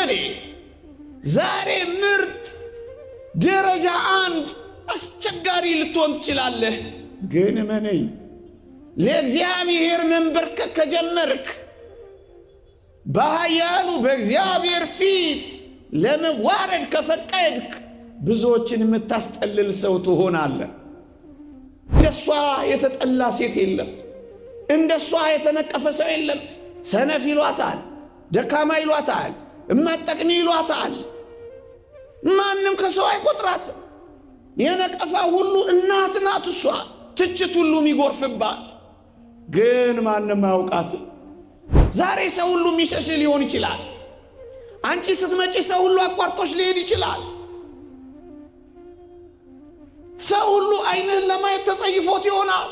ወንበዴ ዛሬ ምርጥ ደረጃ አንድ አስቸጋሪ ልትሆን ትችላለህ። ግን እመነኝ ለእግዚአብሔር መንበርከክ ከጀመርክ በኃያሉ በእግዚአብሔር ፊት ለመዋረድ ከፈቀድክ ብዙዎችን የምታስጠልል ሰው ትሆናለህ። እንደሷ የተጠላ ሴት የለም። እንደሷ የተነቀፈ ሰው የለም። ሰነፍ ይሏታል፣ ደካማ ይሏታል፣ እማጠቅሚ ይሏታል። ማንም ከሰው አይቆጥራትም። የነቀፋ ሁሉ እናት ናት እሷ። ትችት ሁሉ የሚጎርፍባት ግን ማንም አያውቃትም። ዛሬ ሰው ሁሉ የሚሸሽ ሊሆን ይችላል። አንቺ ስትመጪ ሰው ሁሉ አቋርጦሽ ሊሄድ ይችላል። ሰው ሁሉ ዓይንህን ለማየት ተጸይፎት ይሆናል።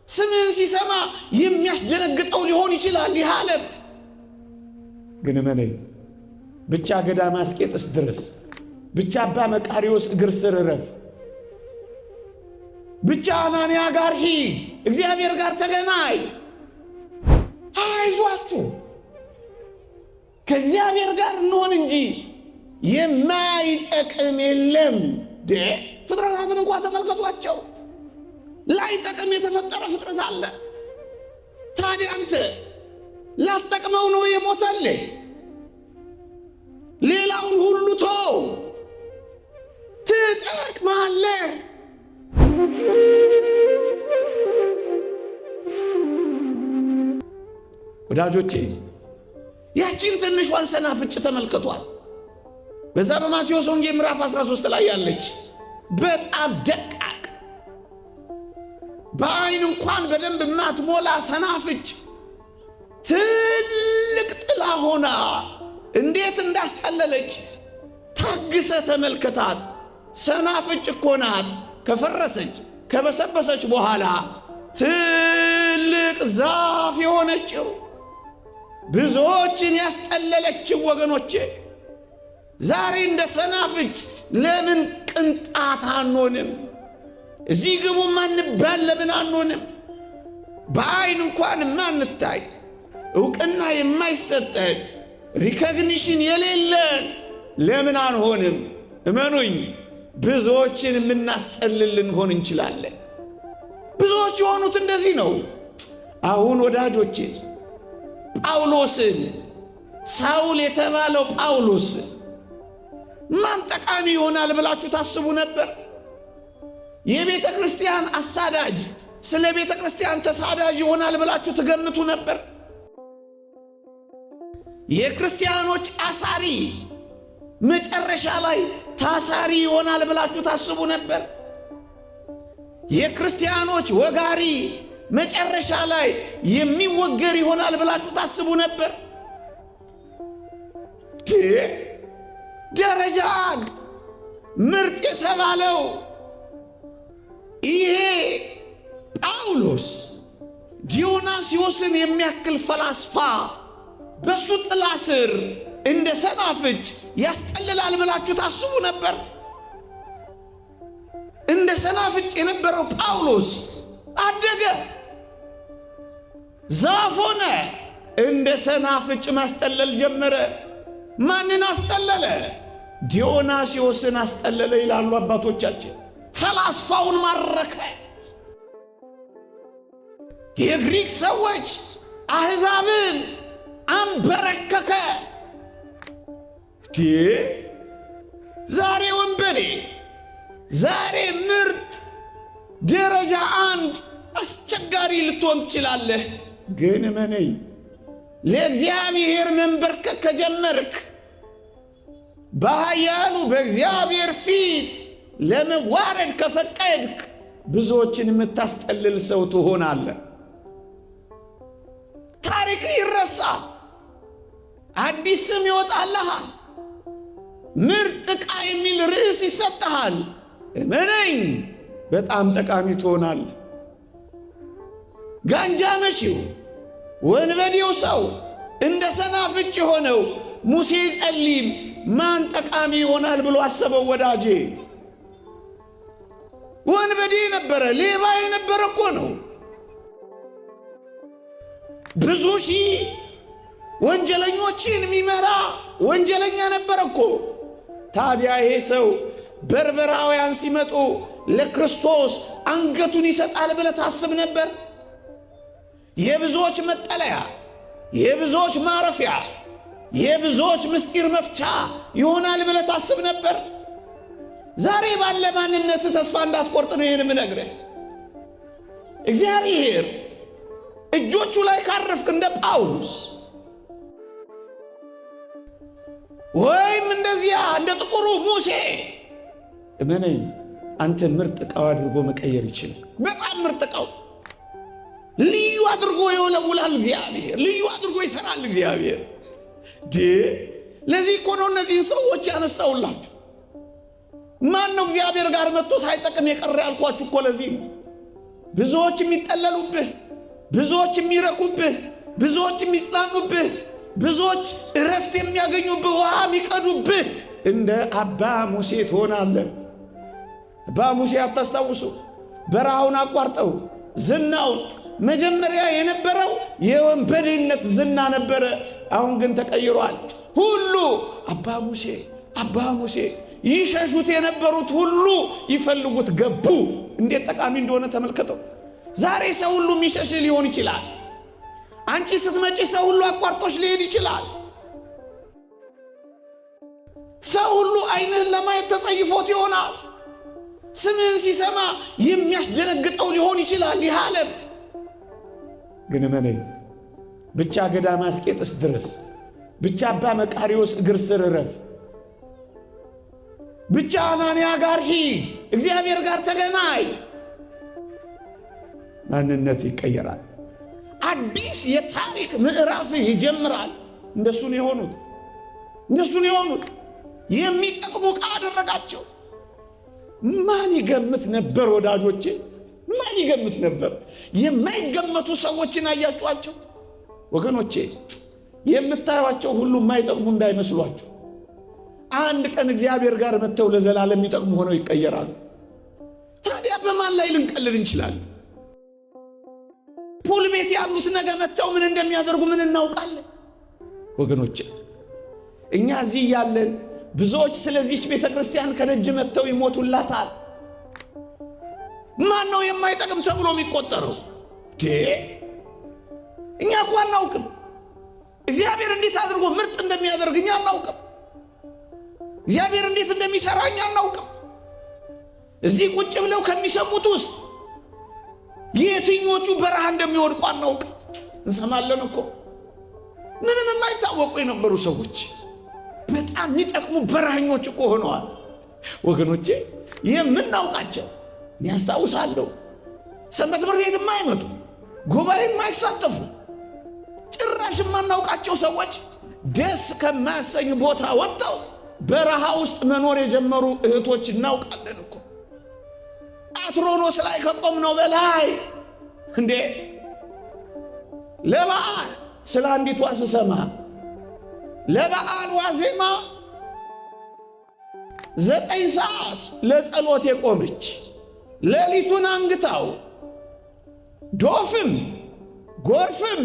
ስምህን ሲሰማ የሚያስደነግጠው ሊሆን ይችላል ይህ ዓለም። ግን እመነኝ ብቻ ገዳመ አስቄጥስ ድረስ፣ ብቻ አባ መቃርዮስ እግር ስር እረፍ፣ ብቻ አናንያ ጋር ሂድ፣ እግዚአብሔር ጋር ተገናኝ። አይዟችሁ ከእግዚአብሔር ጋር እንሆን እንጂ የማይጠቅም የለም። ፍጥረታትን እንኳን ተመልከቷቸው። ላይጠቅም የተፈጠረ ፍጥረት አለ። ታዲያ አንተ ላትጠቅመው ነው የሞተልህ? ሌላውን ሁሉ ተው፣ ትጠቅማለህ። ወዳጆቼ ያቺን ትንሿን ሰናፍጭ ተመልከቷል። በዛ በማቴዎስ ወንጌል ምዕራፍ 13 ላይ ያለች በጣም ደቃቅ በዓይን እንኳን በደንብ ማትሞላ ሰናፍጭ ትልቅ ጥላ ሆና እንዴት እንዳስጠለለች ታግሰ ተመልከታት። ሰናፍጭ እኮ ናት ከፈረሰች ከበሰበሰች በኋላ ትልቅ ዛፍ የሆነችው ብዙዎችን ያስጠለለችው። ወገኖቼ ዛሬ እንደ ሰናፍጭ ለምን ቅንጣት አንሆንም? እዚህ ግቡ ማንባል ለምን አንሆንም? በዓይን እንኳን ማንታይ ዕውቅና የማይሰጠን ሪኮግኒሽን የሌለን ለምን አንሆንም? እመኑኝ ብዙዎችን የምናስጠልል ልንሆን እንችላለን። ብዙዎች የሆኑት እንደዚህ ነው። አሁን ወዳጆቼ ጳውሎስን ሳውል የተባለው ጳውሎስ ማን ጠቃሚ ይሆናል ብላችሁ ታስቡ ነበር? የቤተ ክርስቲያን አሳዳጅ፣ ስለ ቤተ ክርስቲያን ተሳዳጅ ይሆናል ብላችሁ ትገምቱ ነበር? የክርስቲያኖች አሳሪ መጨረሻ ላይ ታሳሪ ይሆናል ብላችሁ ታስቡ ነበር? የክርስቲያኖች ወጋሪ መጨረሻ ላይ የሚወገር ይሆናል ብላችሁ ታስቡ ነበር? ደረጃን ምርጥ የተባለው ይሄ ጳውሎስ ዲዮናስዮስን የሚያክል ፈላስፋ በሱ ጥላ ስር እንደ ሰናፍጭ ያስጠልላል ብላችሁ ታስቡ ነበር? እንደ ሰናፍጭ የነበረው ጳውሎስ አደገ፣ ዛፍ ሆነ፣ እንደ ሰናፍጭ ማስጠለል ጀመረ። ማንን አስጠለለ? ዲዮናስዮስን አስጠለለ ይላሉ አባቶቻችን። ፈላስፋውን ማረከ። የግሪክ ሰዎች አሕዛብን አንበረከከ። ዛሬ ወንበዴ፣ ዛሬ ምርጥ ደረጃ አንድ አስቸጋሪ ልትሆን ትችላለህ። ግን እመነኝ ለእግዚአብሔር መንበርከክ ከጀመርክ በኃያሉ በእግዚአብሔር ፊት ለመዋረድ ከፈቀድክ ብዙዎችን የምታስጠልል ሰው ትሆናለህ። ታሪክ ይረሳ፣ አዲስ ስም ይወጣልሃል፣ ምርጥ ዕቃ የሚል ርዕስ ይሰጥሃል። እመነኝ በጣም ጠቃሚ ትሆናለህ። ጋንጃ መቺው ወንበዴው ሰው እንደ ሰናፍጭ የሆነው ሙሴ ጸሊም ማን ጠቃሚ ይሆናል ብሎ አሰበው? ወዳጄ ወንበዴ ነበረ፣ ሌባ የነበረ እኮ ነው። ብዙ ሺህ ወንጀለኞችን የሚመራ ወንጀለኛ ነበር እኮ። ታዲያ ይሄ ሰው በርበራውያን ሲመጡ ለክርስቶስ አንገቱን ይሰጣል ብለህ ታስብ ነበር? የብዙዎች መጠለያ፣ የብዙዎች ማረፊያ፣ የብዙዎች ምስጢር መፍቻ ይሆናል ብለህ ታስብ ነበር? ዛሬ ባለ ማንነት ተስፋ እንዳትቆርጥ ነው ይሄን የምነግርህ። እግዚአብሔር እጆቹ ላይ ካረፍክ እንደ ጳውሎስ ወይም እንደዚያ እንደ ጥቁሩ ሙሴ እመነኝ አንተ ምርጥ ዕቃው አድርጎ መቀየር ይችላል። በጣም ምርጥ ዕቃው ልዩ አድርጎ ይወለውላል እግዚአብሔር፣ ልዩ አድርጎ ይሰራል እግዚአብሔር። ለዚህ እኮ ነው እነዚህን ሰዎች ያነሳውላችሁ። ማን ነው እግዚአብሔር ጋር መጥቶ ሳይጠቅም የቀረ ያልኳችሁ እኮ ለዚህ ነው። ብዙዎች የሚጠለሉብህ፣ ብዙዎች የሚረኩብህ፣ ብዙዎች የሚጽናኑብህ፣ ብዙዎች እረፍት የሚያገኙብህ፣ ውሃ የሚቀዱብህ እንደ አባ ሙሴ ትሆናለህ። አባ ሙሴ አታስታውሱ? በረሃውን አቋርጠው ዝናውን መጀመሪያ የነበረው የወንበዴነት ዝና ነበረ። አሁን ግን ተቀይሯል። ሁሉ አባ ሙሴ አባ ሙሴ ይሸሹት የነበሩት ሁሉ ይፈልጉት ገቡ። እንዴት ጠቃሚ እንደሆነ ተመልከተው። ዛሬ ሰው ሁሉ የሚሸሽ ሊሆን ይችላል። አንቺ ስትመጪ ሰው ሁሉ አቋርጦሽ ሊሄድ ይችላል። ሰው ሁሉ ዓይንህን ለማየት ተጸይፎት ይሆናል። ስምህን ሲሰማ የሚያስደነግጠው ሊሆን ይችላል ይህ ዓለም። ግን እመነኝ ብቻ ገዳመ አስቄጥስ ድረስ፣ ብቻ አባ መቃርዮስ እግር ስር እረፍ፣ ብቻ አናንያ ጋር ሂድ፣ እግዚአብሔር ጋር ተገናኝ፣ ማንነት ይቀየራል። አዲስ የታሪክ ምዕራፍ ይጀምራል። እንደሱ ነው የሆኑት። የሚጠቅሙ ዕቃ አደረጋቸው። ማን ይገምት ነበር ወዳጆቼ? ማን ይገምት ነበር? የማይገመቱ ሰዎችን አያችኋቸው ወገኖቼ? የምታዩቸው ሁሉ የማይጠቅሙ እንዳይመስሏችሁ። አንድ ቀን እግዚአብሔር ጋር መጥተው ለዘላለም የሚጠቅሙ ሆነው ይቀየራሉ። ታዲያ በማን ላይ ልንቀልድ እንችላለን? ፑል ቤት ያሉት ነገ መጥተው ምን እንደሚያደርጉ ምን እናውቃለን? ወገኖቼ እኛ እዚህ ያለን ብዙዎች ስለዚህች ቤተ ክርስቲያን ከደጅ መጥተው ይሞቱላታል። ማን ነው የማይጠቅም ተብሎ የሚቆጠረው? እኛ እኮ አናውቅም። እግዚአብሔር እንዴት አድርጎ ምርጥ እንደሚያደርግ እኛ አናውቅም። እግዚአብሔር እንዴት እንደሚሰራ እኛ አናውቅም። እዚህ ቁጭ ብለው ከሚሰሙት ውስጥ የትኞቹ በረሃ እንደሚወድቁ አናውቅም። እንሰማለን እኮ ምንም የማይታወቁ የነበሩ ሰዎች በጣም የሚጠቅሙ በረሃኞች እኮ ሆነዋል። ወገኖቼ የምናውቃቸው እኔ አስታውሳለሁ፣ ሰንበት ትምህርት ቤት የማይመጡ ጉባኤ የማይሳተፉ ጭራሽ የማናውቃቸው ሰዎች ደስ ከማያሰኝ ቦታ ወጥተው በረሃ ውስጥ መኖር የጀመሩ እህቶች እናውቃለን እኮ። አትሮኖስ ላይ ከቆምነው በላይ እንዴ ለበዓል ስለ አንዲቷ ስሰማ ለበዓል ዋዜማ 9 ሰዓት ለጸሎት የቆመች ሌሊቱን አንግታው ዶፍም ጎርፍም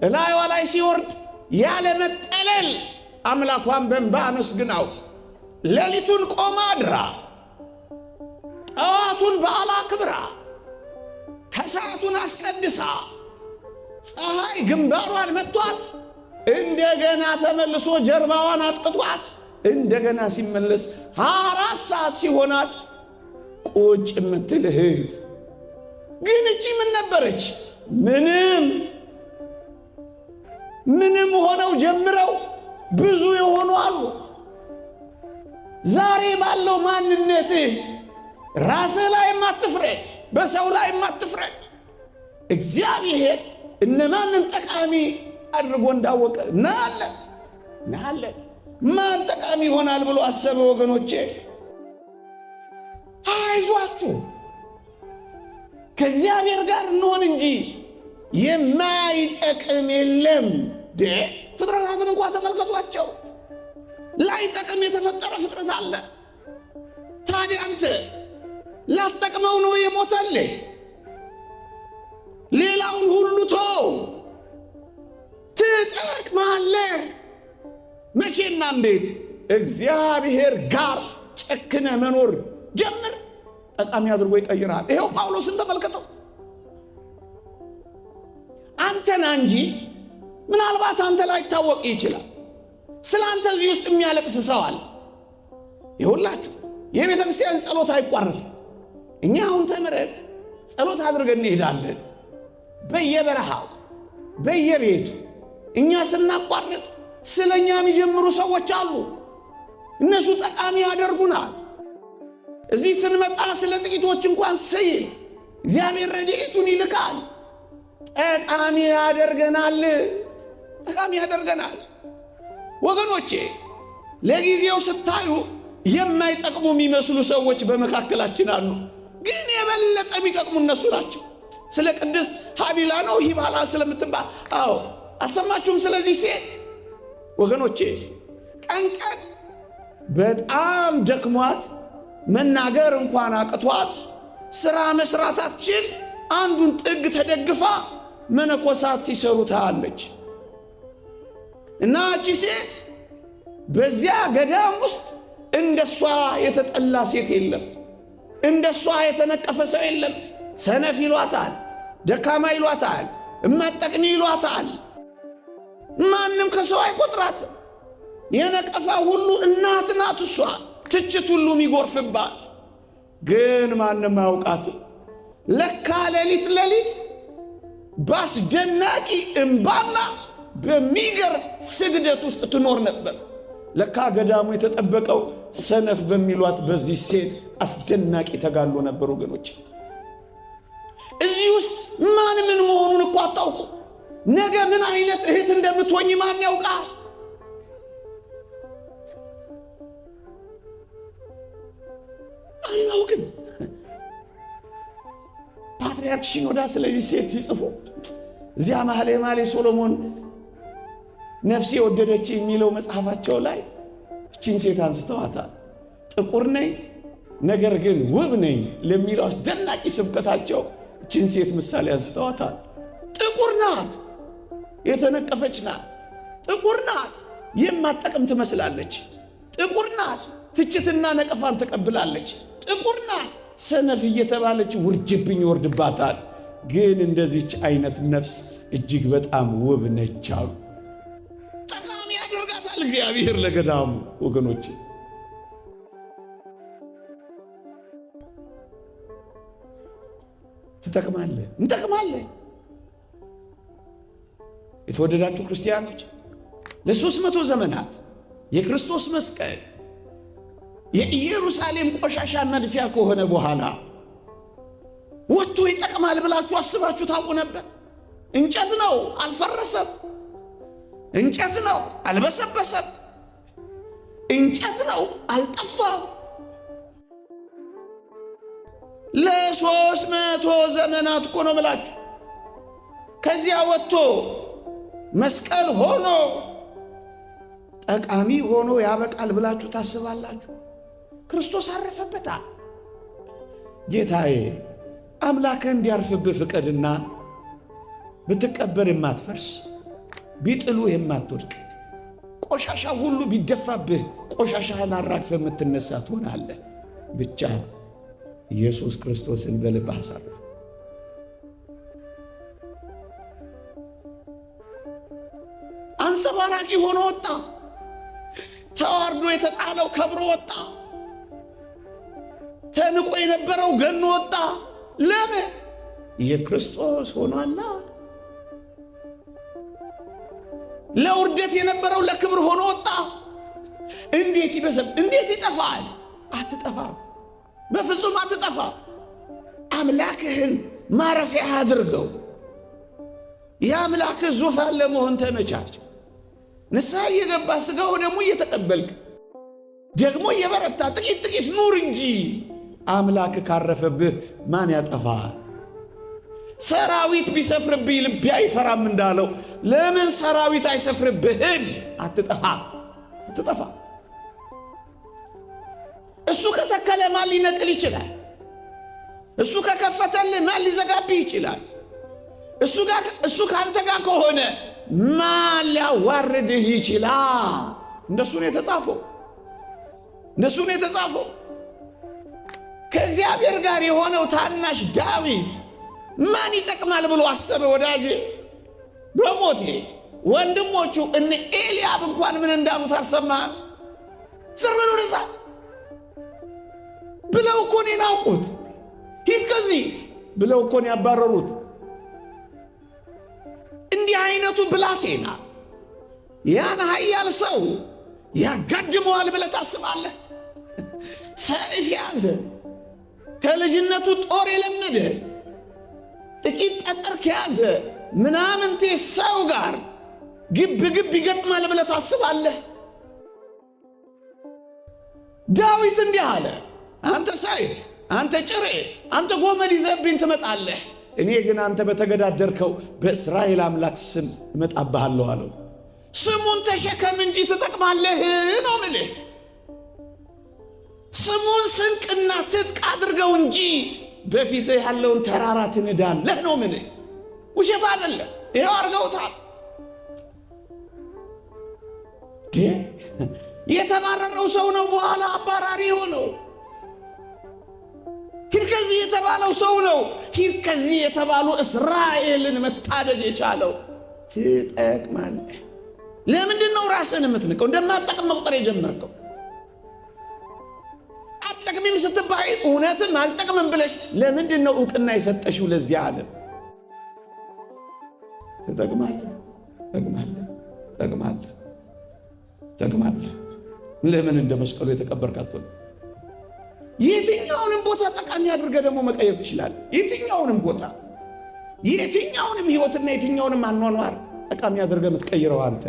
እላይዋ ላይ ሲወርድ ያለ መጠለል አምላኳን በእንባ አመስግናው ሌሊቱን ቆማ አድራ ጠዋቱን በዓል አክብራ ከሰዓቱን አስቀድሳ ፀሐይ ግንባሯን መቷት እንደገና ተመልሶ ጀርባዋን አጥቅቷት እንደገና ሲመለስ 4 ሰዓት ሲሆናት ቁጭ የምትል እህት ግን እቺ ምን ነበረች? ምንም ሆነው ጀምረው ብዙ የሆኑ አሉ። ዛሬ ባለው ማንነትህ ራስህ ላይ ማትፍረድ፣ በሰው ላይ ማትፍረድ። እግዚአብሔር እነማንን ጠቃሚ አድርጎ እንዳወቀ ናለ ማን ጠቃሚ ይሆናል ብሎ አሰበ? ወገኖቼ አይዟችሁ ከእግዚአብሔር ጋር እንሆን እንጂ የማይጠቅም የለም። ፍጥረታትን እንኳን ተመልከቷቸው፣ ላይጠቅም የተፈጠረ ፍጥረት አለ። ታዲያ አንተ ላትጠቅመው ነው የሞተልህ? ሌላውን ሁሉ ተው። ትጠቅማለህ። መቼና እንዴት? እግዚአብሔር ጋር ጨክነ መኖር ጀምር፣ ጠቃሚ አድርጎ ይቀይራል። ይሄው ጳውሎስን ተመልከተው። አንተና እንጂ ምናልባት አንተ ላይ ይታወቅ ይችላል። ስለ አንተ እዚህ ውስጥ የሚያለቅስ ሰው አለ። ይሁላችሁ የቤተ ክርስቲያን ጸሎት አይቋረጥም። እኛ አሁን ተምረን ጸሎት አድርገን እንሄዳለን። በየበረሃው በየቤቱ እኛ ስናቋርጥ ስለኛ የሚጀምሩ ሰዎች አሉ። እነሱ ጠቃሚ ያደርጉናል። እዚህ ስንመጣ ስለ ጥቂቶች እንኳን ሲል እግዚአብሔር ረድኤቱን ይልካል። ጠቃሚ ያደርገናል። ጠቃሚ ያደርገናል። ወገኖቼ ለጊዜው ስታዩ የማይጠቅሙ የሚመስሉ ሰዎች በመካከላችን አሉ። ግን የበለጠ የሚጠቅሙ እነሱ ናቸው። ስለ ቅድስት ሀቢላ ነው ሂባላ ስለምትባል አልሰማችሁም? ስለዚህ ሴት ወገኖቼ ቀን ቀን በጣም ደክሟት መናገር እንኳን አቅቷት ሥራ መስራታችን አንዱን ጥግ ተደግፋ መነኮሳት ሲሰሩ ታያለች። እና እቺ ሴት በዚያ ገዳም ውስጥ እንደሷ የተጠላ ሴት የለም። እንደሷ የተነቀፈ ሰው የለም። ሰነፍ ይሏታል፣ ደካማ ይሏታል፣ እማጠቅሚ ይሏታል። ማንም ከሰው አይቆጥራትም። የነቀፋ ሁሉ እናት ናት እሷ። ትችት ሁሉ የሚጎርፍባት ግን ማንም አያውቃትም። ለካ ሌሊት ሌሊት በአስደናቂ እምባና በሚገርም ስግደት ውስጥ ትኖር ነበር። ለካ ገዳሙ የተጠበቀው ሰነፍ በሚሏት በዚህ ሴት አስደናቂ ተጋድሎ ነበር። ወገኖች እዚህ ውስጥ ማን ምን መሆኑን እኮ አታውቁ። ነገ ምን አይነት እህት እንደምትሆኝ ማን ያውቃል? አናውቅም። ፓትርያርክ ሽኖዳ ስለዚህ ሴት ሲጽፉ እዚያ መኃልየ ሶሎሞን ነፍሴ ወደደች የሚለው መጽሐፋቸው ላይ እቺን ሴት አንስተዋታል። ጥቁር ነኝ ነገር ግን ውብ ነኝ ለሚለው አስደናቂ ስብከታቸው እቺን ሴት ምሳሌ አንስተዋታል። ጥቁር ናት፣ የተነቀፈች ናት። ጥቁር ናት፣ የማትጠቅም ትመስላለች። ጥቁር ናት፣ ትችትና ነቀፋን ተቀብላለች። ጥቁር ናት፣ ሰነፍ እየተባለች ውርጅብኝ ይወርድባታል። ግን እንደዚች አይነት ነፍስ እጅግ በጣም ውብ ነች አሉ። ጠቃሚ ያደርጋታል እግዚአብሔር ለገዳሙ። ወገኖች ትጠቅማለህ፣ እንጠቅማለን። የተወደዳችሁ ክርስቲያኖች ለ300 ዘመናት የክርስቶስ መስቀል የኢየሩሳሌም ቆሻሻ መድፊያ ከሆነ በኋላ ወጥቶ ይጠቅማል ብላችሁ አስባችሁ ታውቁ ነበር? እንጨት ነው፣ አልፈረሰም። እንጨት ነው፣ አልበሰበሰም። እንጨት ነው፣ አልጠፋም። ለ300 ዘመናት እኮ ነው ብላችሁ ከዚያ ወጥቶ መስቀል ሆኖ ጠቃሚ ሆኖ ያበቃል ብላችሁ ታስባላችሁ? ክርስቶስ አረፈበታል። ጌታዬ አምላክህ እንዲያርፍብህ ፍቀድና ብትቀበር የማትፈርስ ቢጥሉ የማትወድቅ ቆሻሻ ሁሉ ቢደፋብህ ቆሻሻህን አራግፈህ የምትነሳ ትሆናለህ። ብቻ ኢየሱስ ክርስቶስን በልብህ አሳርፍ። አንጸባራቂ ሆኖ ወጣ። ተዋርዶ የተጣለው ከብሮ ወጣ። ተንቆ የነበረው ገኖ ወጣ። ለምን? የክርስቶስ ሆኗልና። ለውርደት የነበረው ለክብር ሆኖ ወጣ። እንዴት ይበሰብ? እንዴት ይጠፋል? አትጠፋም፣ በፍጹም አትጠፋም። አምላክህን ማረፊያ አድርገው። የአምላክህ ዙፋን ለመሆን ተመቻች። ንስሐ እየገባ ሥጋው ደግሞ እየተቀበልክ ደግሞ እየበረታ ጥቂት ጥቂት ኑር እንጂ አምላክ ካረፈብህ ማን ያጠፋል? ሰራዊት ቢሰፍርብኝ ልቤ አይፈራም እንዳለው ለምን ሰራዊት አይሰፍርብህም? አትጠፋም፣ አትጠፋም። እሱ ከተከለ ማን ሊነቅል ይችላል? እሱ ከከፈተልህ ማን ሊዘጋብህ ይችላል? እሱ ካንተ ጋር ከሆነ ማን ሊያዋርድህ ይችላል? እንደሱ ነው የተጻፈው። እንደሱ ነው የተጻፈው። ከእግዚአብሔር ጋር የሆነው ታናሽ ዳዊት ማን ይጠቅማል ብሎ አሰበ? ወዳጄ በሞቴ ወንድሞቹ እነ ኤልያብ እንኳን ምን እንዳሉት አልሰማህም? ዝም ብሎ ደዛ ብለው እኮ ነው ናቁት። ሂድ ከዚህ ብለው እኮ ነው ያባረሩት። እንዲህ አይነቱ ብላቴና ያን ኃያል ሰው ያጋድመዋል ብለህ ታስባለህ? ሰይፍ ያዘ፣ ከልጅነቱ ጦር የለመደ ጥቂት ጠጠር ከያዘ ምናምንቴ ሰው ጋር ግብ ይገጥማል ብለህ ታስባለህ? ዳዊት እንዲህ አለ፣ አንተ ሰይፍ፣ አንተ ጭሬ፣ አንተ ጎመድ ይዘህብኝ ትመጣለህ፣ እኔ ግን አንተ በተገዳደርከው በእስራኤል አምላክ ስም እመጣብሃለሁ አለው። ስሙን ተሸከም እንጂ ትጠቅማለህ ነው የምልህ። ስሙን ስንቅና ትጥቅ አድርገው እንጂ በፊትህ ያለውን ተራራ ትንዳለህ ነው የምልህ። ውሸት አይደለም። ይኸው አድርገውታል። የተባረረው ሰው ነው በኋላ አባራሪ ሆነው። ሂድ ከዚህ የተባለው ሰው ነው ሂድ ከዚህ የተባሉ እስራኤልን መታደግ የቻለው። ትጠቅማለህ። ለምንድን ነው ራስን የምትንቀው? እንደማትጠቅም መቁጠር የጀመርከው? አትጠቅሚም ስትባይ እውነትም አልጠቅምም ብለሽ ለምንድን ነው ዕውቅና የሰጠሽው ለዚህ ዓለም? ትጠቅማለህ፣ ትጠቅማለህ፣ ትጠቅማለህ፣ ትጠቅማለህ። ለምን እንደ መስቀሉ የተቀበርካት? የትኛውንም ቦታ ጠቃሚ አድርገህ ደግሞ መቀየር ትችላለህ። የትኛውንም ቦታ፣ የትኛውንም ህይወትና የትኛውንም አኗኗር ጠቃሚ አድርገህ የምትቀይረው አንተ